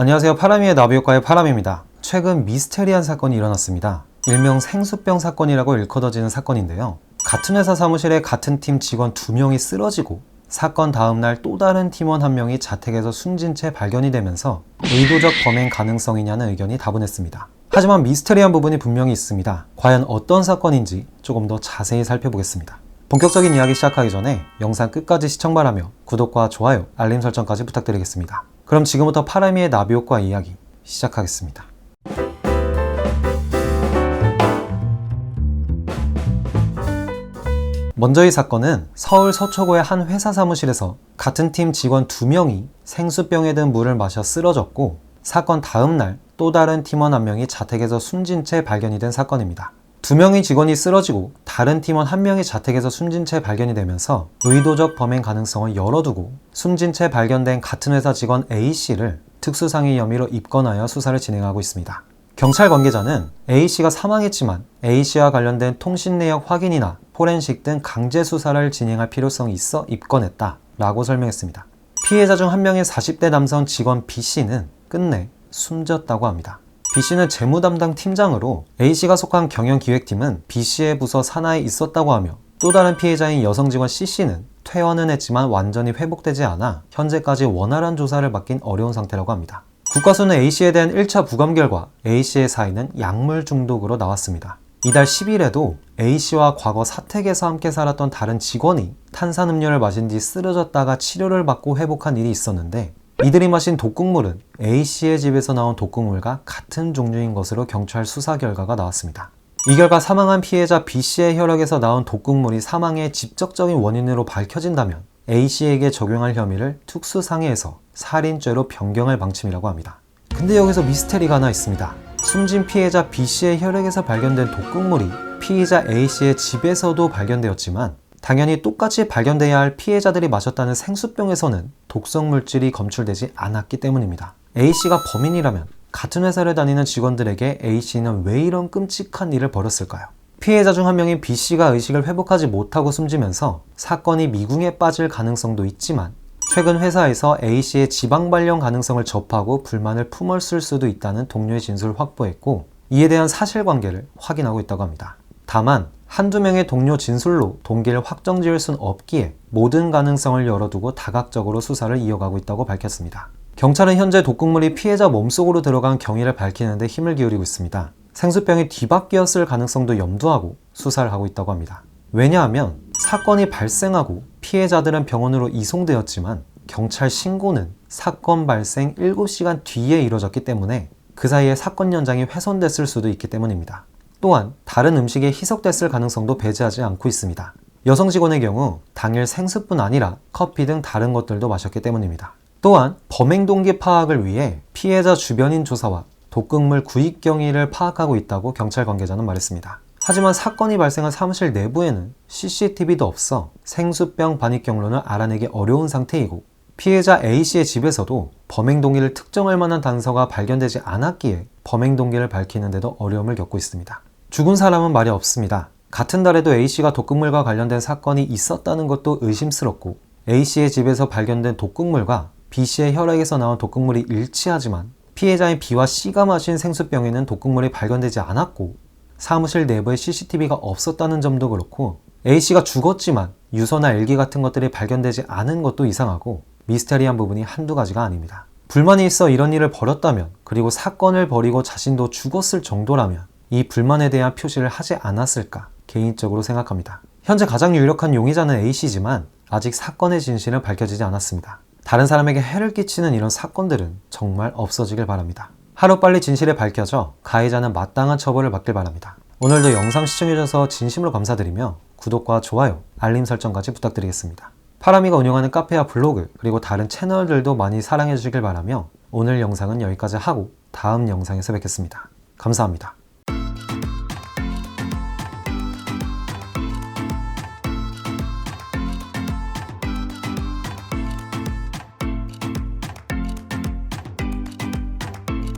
안녕하세요. 파라미의 나비효과의 파람입니다. 최근 미스테리한 사건이 일어났습니다. 일명 생수병 사건이라고 일컬어지는 사건인데요. 같은 회사 사무실에 같은 팀 직원 2명이 쓰러지고 사건 다음날 또 다른 팀원 1명이 자택에서 숨진 채 발견이 되면서 의도적 범행 가능성이냐는 의견이 다분했습니다. 하지만 미스테리한 부분이 분명히 있습니다. 과연 어떤 사건인지 조금 더 자세히 살펴보겠습니다. 본격적인 이야기 시작하기 전에 영상 끝까지 시청 바라며 구독과 좋아요, 알림 설정까지 부탁드리겠습니다. 그럼 지금부터 파라미의 나비효과 이야기 시작하겠습니다. 먼저 이 사건은 서울 서초구의 한 회사 사무실에서 같은 팀 직원 2명이 생수병에 든 물을 마셔 쓰러졌고 사건 다음날 또 다른 팀원 1명이 자택에서 숨진 채 발견이 된 사건입니다. 2명의 직원이 쓰러지고 다른 팀원 1명이 자택에서 숨진 채 발견이 되면서 의도적 범행 가능성을 열어두고 숨진 채 발견된 같은 회사 직원 A씨를 특수상해 혐의로 입건하여 수사를 진행하고 있습니다. 경찰 관계자는 A씨가 사망했지만 A씨와 관련된 통신 내역 확인이나 포렌식 등 강제 수사를 진행할 필요성이 있어 입건했다 라고 설명했습니다. 피해자 중 한 명의 40대 남성 직원 B씨는 끝내 숨졌다고 합니다. B씨는 재무 담당 팀장으로 A씨가 속한 경영기획팀은 B씨의 부서 산하에 있었다고 하며 또 다른 피해자인 여성 직원 C씨는 퇴원은 했지만 완전히 회복되지 않아 현재까지 원활한 조사를 받긴 어려운 상태라고 합니다. 국과수는 A씨에 대한 1차 부검 결과 A씨의 사인은 약물 중독으로 나왔습니다. 이달 10일에도 A씨와 과거 사택에서 함께 살았던 다른 직원이 탄산음료를 마신 뒤 쓰러졌다가 치료를 받고 회복한 일이 있었는데 이들이 마신 독극물은 A씨의 집에서 나온 독극물과 같은 종류인 것으로 경찰 수사 결과가 나왔습니다. 이 결과 사망한 피해자 B씨의 혈액에서 나온 독극물이 사망의 직접적인 원인으로 밝혀진다면 A씨에게 적용할 혐의를 특수상해에서 살인죄로 변경할 방침이라고 합니다. 근데 여기서 미스테리가 하나 있습니다. 숨진 피해자 B씨의 혈액에서 발견된 독극물이 피해자 A씨의 집에서도 발견되었지만 당연히 똑같이 발견돼야 할 피해자들이 마셨다는 생수병에서는 독성 물질이 검출되지 않았기 때문입니다. A씨가 범인이라면 같은 회사를 다니는 직원들에게 A씨는 왜 이런 끔찍한 일을 벌였을까요? 피해자 중 한 명인 B씨가 의식을 회복하지 못하고 숨지면서 사건이 미궁에 빠질 가능성도 있지만 최근 회사에서 A씨의 지방 발령 가능성을 접하고 불만을 품었을 수도 있다는 동료의 진술을 확보했고 이에 대한 사실관계를 확인하고 있다고 합니다. 다만 한두 명의 동료 진술로 동기를 확정 지을 순 없기에 모든 가능성을 열어두고 다각적으로 수사를 이어가고 있다고 밝혔습니다. 경찰은 현재 독극물이 피해자 몸속으로 들어간 경위를 밝히는 데 힘을 기울이고 있습니다. 생수병이 뒤바뀌었을 가능성도 염두하고 수사를 하고 있다고 합니다. 왜냐하면 사건이 발생하고 피해자들은 병원으로 이송되었지만 경찰 신고는 사건 발생 7시간 뒤에 이루어졌기 때문에 그 사이에 사건 현장이 훼손됐을 수도 있기 때문입니다. 또한 다른 음식에 희석됐을 가능성도 배제하지 않고 있습니다. 여성 직원의 경우 당일 생수뿐 아니라 커피 등 다른 것들도 마셨기 때문입니다. 또한 범행 동기 파악을 위해 피해자 주변인 조사와 독극물 구입 경위를 파악하고 있다고 경찰 관계자는 말했습니다. 하지만 사건이 발생한 사무실 내부에는 CCTV도 없어 생수병 반입 경로는 알아내기 어려운 상태이고 피해자 A씨의 집에서도 범행 동기를 특정할 만한 단서가 발견되지 않았기에 범행 동기를 밝히는 데도 어려움을 겪고 있습니다. 죽은 사람은 말이 없습니다. 같은 달에도 A씨가 독극물과 관련된 사건이 있었다는 것도 의심스럽고 A씨의 집에서 발견된 독극물과 B씨의 혈액에서 나온 독극물이 일치하지만 피해자인 B와 C가 마신 생수병에는 독극물이 발견되지 않았고 사무실 내부에 CCTV가 없었다는 점도 그렇고 A씨가 죽었지만 유서나 일기 같은 것들이 발견되지 않은 것도 이상하고 미스테리한 부분이 한두 가지가 아닙니다. 불만이 있어 이런 일을 벌였다면 그리고 사건을 벌이고 자신도 죽었을 정도라면 이 불만에 대한 표시를 하지 않았을까 개인적으로 생각합니다. 현재 가장 유력한 용의자는 A씨지만 아직 사건의 진실은 밝혀지지 않았습니다. 다른 사람에게 해를 끼치는 이런 사건들은 정말 없어지길 바랍니다. 하루빨리 진실이 밝혀져 가해자는 마땅한 처벌을 받길 바랍니다. 오늘도 영상 시청해주셔서 진심으로 감사드리며 구독과 좋아요, 알림 설정까지 부탁드리겠습니다. 파라미가 운영하는 카페와 블로그 그리고 다른 채널들도 많이 사랑해주시길 바라며 오늘 영상은 여기까지 하고 다음 영상에서 뵙겠습니다. 감사합니다.